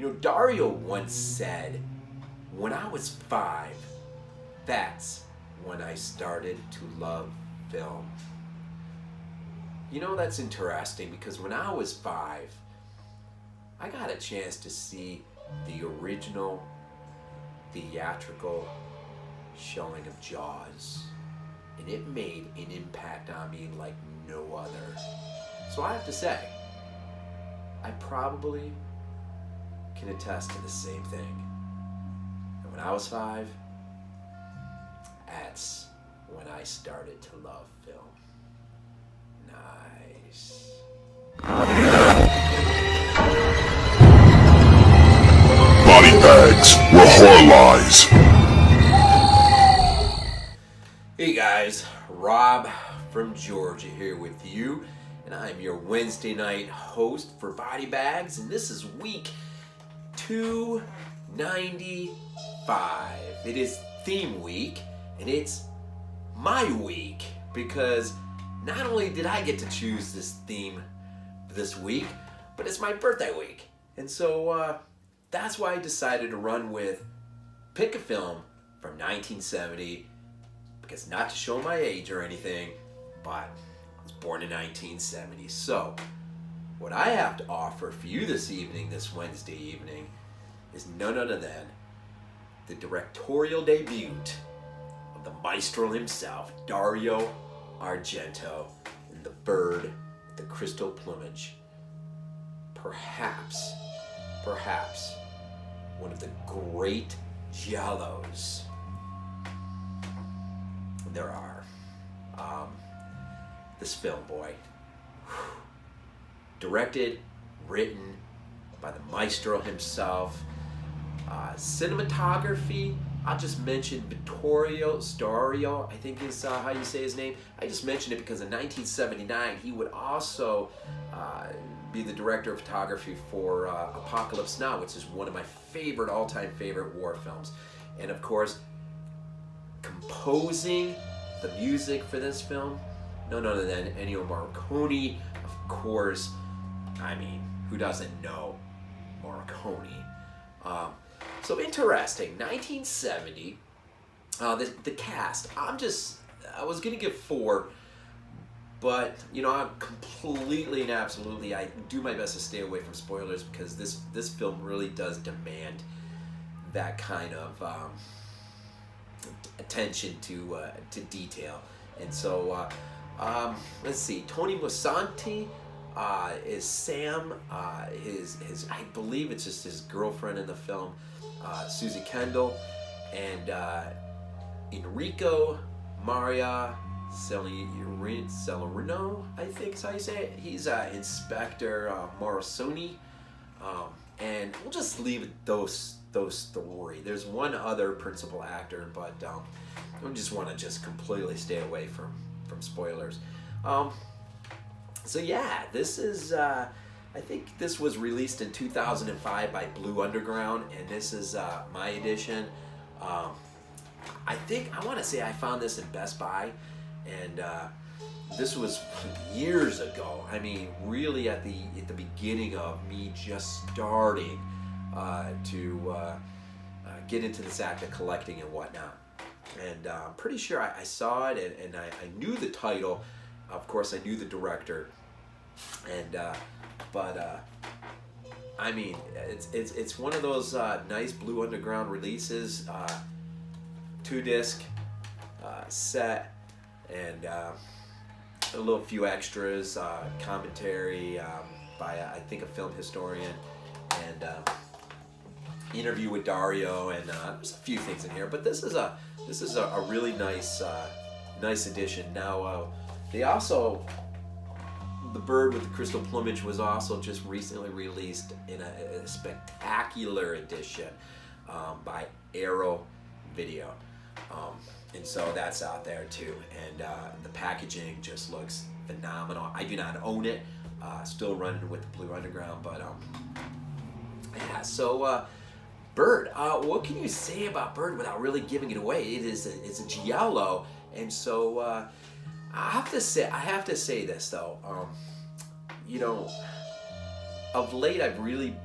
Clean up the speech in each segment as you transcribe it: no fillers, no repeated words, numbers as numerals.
Dario once said, when I was 5, that's when I started to love film. That's interesting because when I was 5, I got a chance to see the original theatrical showing of Jaws, and it made an impact on me like no other. So I have to say, I probably can attest to the same thing. And when I was 5, that's when I started to love film. Nice. BodyBags, where horror lies. Hey guys, Rob from Georgia here with you, and I'm your Wednesday night host for BodyBags, and this is week 295. It is theme week, and it's my week, because not only did I get to choose this theme this week, but it's my birthday week. And so that's why I decided to run with pick a film from 1970, because not to show my age or anything, but I was born in 1970. So what I have to offer for you this evening, this Wednesday evening, is none other than the directorial debut of the maestro himself, Dario Argento, in The Bird with the Crystal Plumage. Perhaps one of the great giallos there are. This film, boy, directed, written by the maestro himself. Cinematography, I'll just mention Vittorio Storio, I think is how you say his name. I just mentioned it because in 1979 he would also be the director of photography for Apocalypse Now, which is one of my all-time favorite war films. And of course, composing the music for this film, none other than Ennio Morricone, of course. I mean, who doesn't know Morricone? So interesting, 1970, the cast, I was going to give 4, but, I'm completely and absolutely, I do my best to stay away from spoilers, because this film really does demand that kind of attention to detail. And so, let's see, Tony Musante is Sam, his I believe it's just his girlfriend in the film, Suzy Kendall, and Enrico Maria Salerno, I think is how you say it. He's Inspector Morricone, and we'll just leave it those 3. There's one other principal actor, but I just want to completely stay away from spoilers. So yeah, this is I think this was released in 2005 by Blue Underground, and this is my edition. I want to say I found this in Best Buy, and this was years ago. I mean, really at the beginning of me just starting to get into this act of collecting and whatnot. And I'm pretty sure I saw it, and I knew the title. Of course, I knew the director, and I mean, it's one of those nice Blue Underground releases, 2-disc set, and a few extras, commentary by I think a film historian, and interview with Dario, and there's a few things in here. But this is a really nice edition. Now they also. The Bird with the Crystal Plumage was also just recently released in a spectacular edition by Arrow Video. And so that's out there too. And the packaging just looks phenomenal. I do not own it. Still running with the Blue Underground. But yeah, so Bird. What can you say about Bird without really giving it away? It's a giallo. And so... I have to say this though. Of late I've really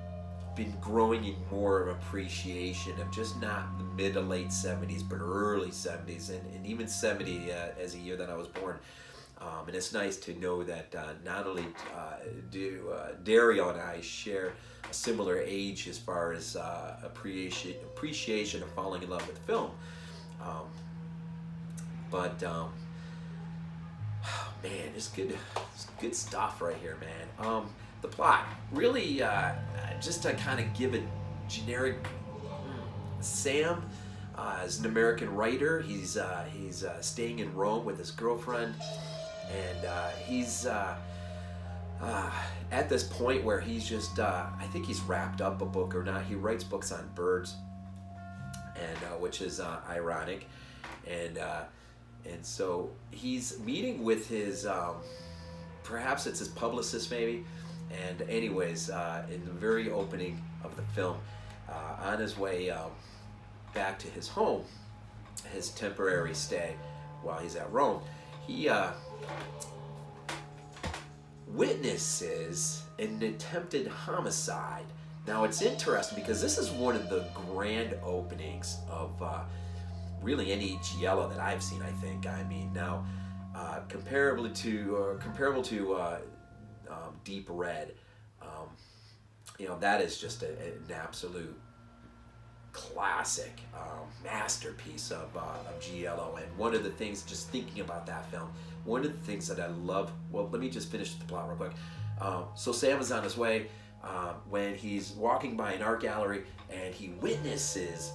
been growing in more of appreciation of just not the mid to late 70s, but early 70s, and even 70 as a year that I was born. And it's nice to know that not only do Dario and I share a similar age as far as appreciation of falling in love with film, but man, it's good stuff right here, man. The plot really, just to kind of give a generic. Sam is an American writer. He's staying in Rome with his girlfriend, and he's at this point where he's just I think he's wrapped up a book or not. He writes books on birds, and which is ironic, and so he's meeting with his perhaps it's his publicist maybe. And anyways, in the very opening of the film, on his way back to his home, his temporary stay while he's at Rome, he witnesses an attempted homicide. Now it's interesting because this is one of the grand openings of really any giallo that I've seen, I think. I mean, now comparable to Deep Red, that is just an absolute classic masterpiece of giallo. And one of the things, just thinking about that film, one of the things that I love, well, let me just finish the plot real quick. So Sam is on his way when he's walking by an art gallery and he witnesses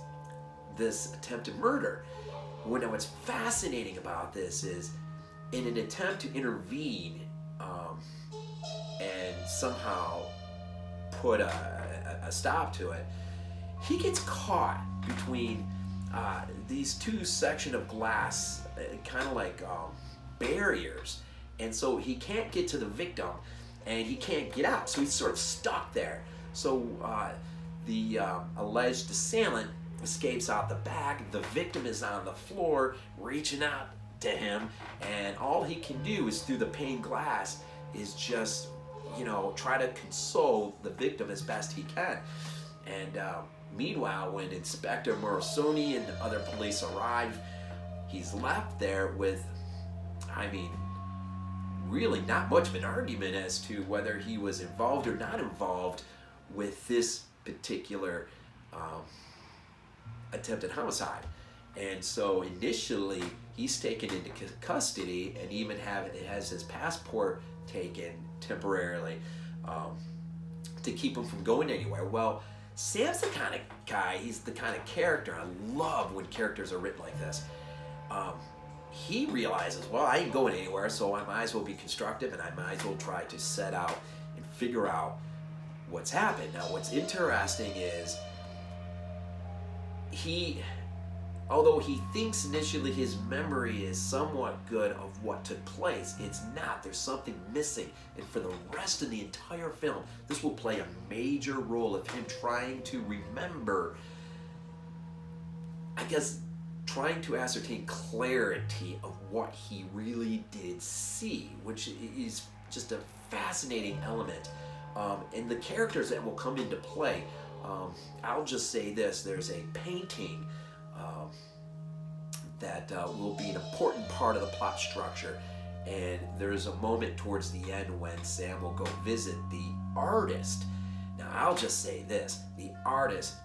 this attempted murder. What's fascinating about this is, in an attempt to intervene and somehow put a stop to it, he gets caught between these two sections of glass, kind of like barriers, and so he can't get to the victim and he can't get out, so he's sort of stuck there. So the alleged assailant escapes out the back. The victim is on the floor reaching out to him, and all he can do is, through the pane glass, is just try to console the victim as best he can. And meanwhile, when Inspector Morosoni and the other police arrive, he's left there with, really not much of an argument as to whether he was involved or not involved with this particular attempted homicide. And so initially he's taken into custody and even has his passport taken temporarily to keep him from going anywhere. Well, Sam's the kind of guy, he's the kind of character, I love when characters are written like this. He realizes, well, I ain't going anywhere, so I might as well be constructive and I might as well try to set out and figure out what's happened. Now, what's interesting is although he thinks initially his memory is somewhat good of what took place, it's not. There's something missing. And for the rest of the entire film, this will play a major role of him trying to remember, trying to ascertain clarity of what he really did see, which is just a fascinating element. And the characters that will come into play, I'll just say this, there's a painting that will be an important part of the plot structure, and there's a moment towards the end when Sam will go visit the artist. Now, I'll just say this, the artist,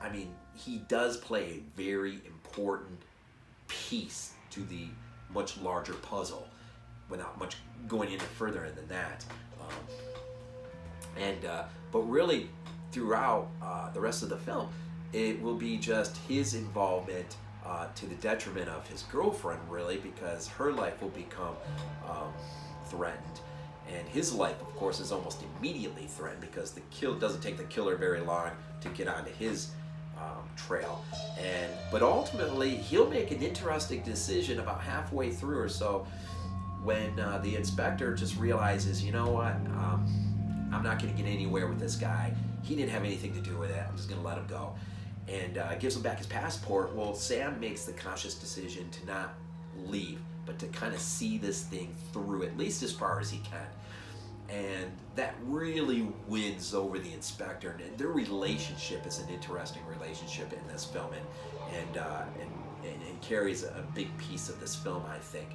he does play a very important piece to the much larger puzzle, without much going any further than that. But really, throughout the rest of the film, it will be just his involvement to the detriment of his girlfriend, really, because her life will become threatened. And his life, of course, is almost immediately threatened because it doesn't take the killer very long to get onto his trail. But ultimately, he'll make an interesting decision about halfway through or so when the inspector just realizes, you know what, I'm not going to get anywhere with this guy. He didn't have anything to do with it. I'm just going to let him go. And gives him back his passport. Well, Sam makes the conscious decision to not leave, but to kind of see this thing through, at least as far as he can. and that really wins over the inspector, and their relationship is an interesting relationship in this film, and carries a big piece of this film, I think.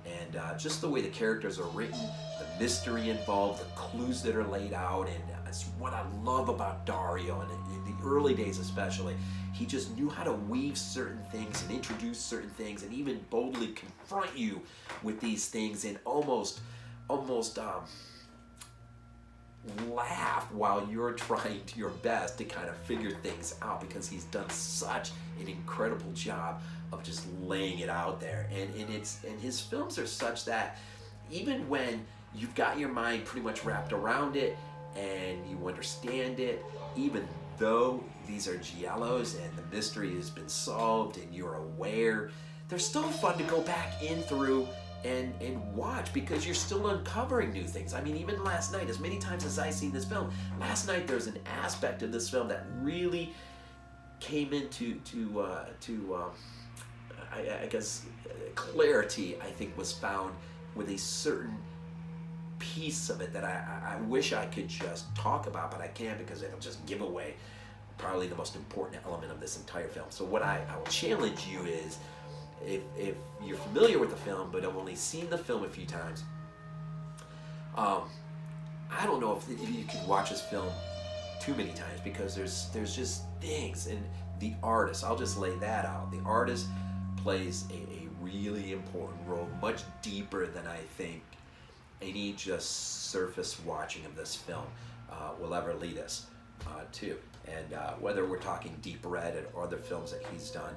And just the way the characters are written, the mystery involved, the clues that are laid out, and it's what I love about Dario, and in the early days especially, he just knew how to weave certain things and introduce certain things, and even boldly confront you with these things, and almost laugh while you're trying your best to kind of figure things out, because he's done such an incredible job of just laying it out there. And his films are such that even when you've got your mind pretty much wrapped around it and you understand it, even though these are giallos and the mystery has been solved and you're aware, they're still fun to go back in through and watch, because you're still uncovering new things. I mean, even last night, as many times as I've seen this film, last night there's an aspect of this film that really came into I guess clarity, I think, was found with a certain piece of it that I wish I could just talk about, but I can't, because it'll just give away probably the most important element of this entire film. So what I will challenge you is, if you're familiar with the film but have only seen the film a few times, I don't know if you can watch this film too many times, because there's just things, and the artist, I'll just lay that out, the artist plays a really important role, much deeper than I think any just surface watching of this film will ever lead us to. And whether we're talking Deep Red or other films that he's done,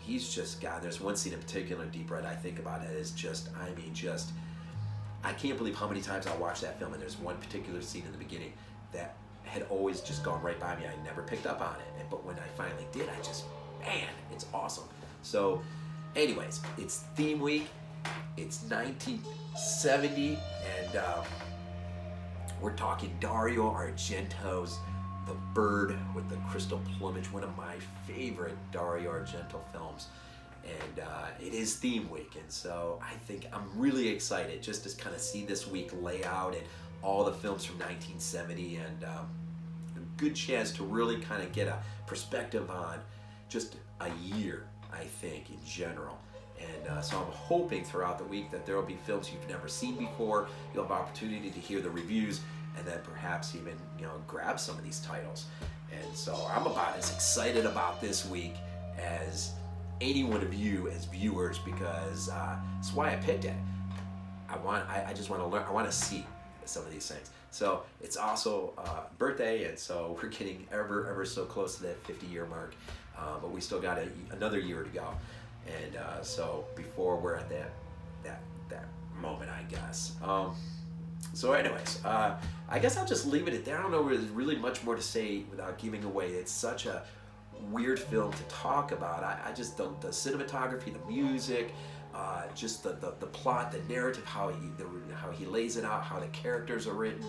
he's just got, there's one scene in particular in Deep Red I think about it is just, I can't believe how many times I watched that film, and there's one particular scene in the beginning that had always just gone right by me. I never picked up on it, but when I finally did, man, it's awesome. So anyways, it's theme week, it's 1970, and we're talking Dario Argento's The Bird with the Crystal Plumage, one of my favorite Dario Argento films, and it is theme week, and so I think I'm really excited just to kind of see this week lay out and all the films from 1970, and a good chance to really kind of get a perspective on just a year, I think, in general. And so I'm hoping throughout the week that there will be films you've never seen before. You'll have opportunity to hear the reviews, and then perhaps even, grab some of these titles. And so I'm about as excited about this week as any one of you as viewers, because that's why I picked it. I just want to learn. I want to see some of these things. So it's also birthday, and so we're getting ever so close to that 50-year mark, but we still got another year to go. And so before we're at that moment, I guess. So anyways, I guess I'll just leave it at that. I don't know if there's really much more to say without giving away. It's such a weird film to talk about. I just don't, the cinematography, the music, just the plot, the narrative, how he lays it out, how the characters are written.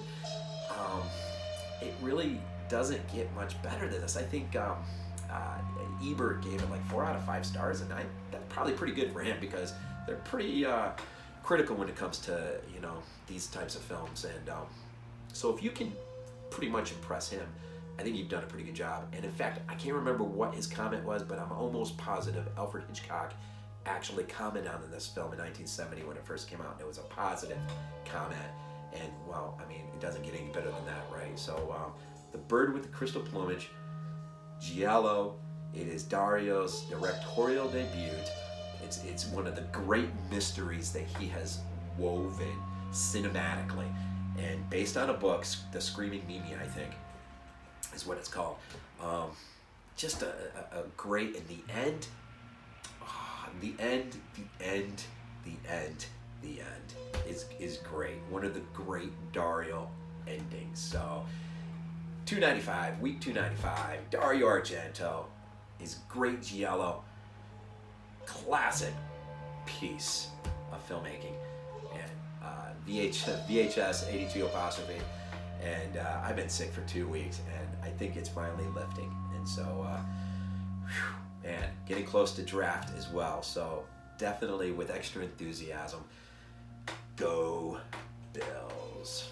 It really doesn't get much better than this. I think Ebert gave it like 4 out of 5 stars, and that's probably pretty good for him, because they're pretty critical when it comes to these types of films. And so if you can pretty much impress him, I think you've done a pretty good job. And in fact, I can't remember what his comment was, but I'm almost positive Alfred Hitchcock actually commented on this film in 1970 when it first came out, and it was a positive comment. And well, I mean, it doesn't get any better than that, right? So The Bird with the Crystal Plumage, Giallo. It is Dario's directorial debut. It's one of the great mysteries that he has woven cinematically, and based on a book, The Screaming Mimi, I think, is what it's called. Just a great, in the end, the end is great. One of the great Dario endings. So, week 295, Dario Argento, his great giallo, classic piece of filmmaking, and VHS82 apostrophe. And I've been sick for 2 weeks, and I think it's finally lifting. And so, man, getting close to draft as well. So definitely with extra enthusiasm, go Bills.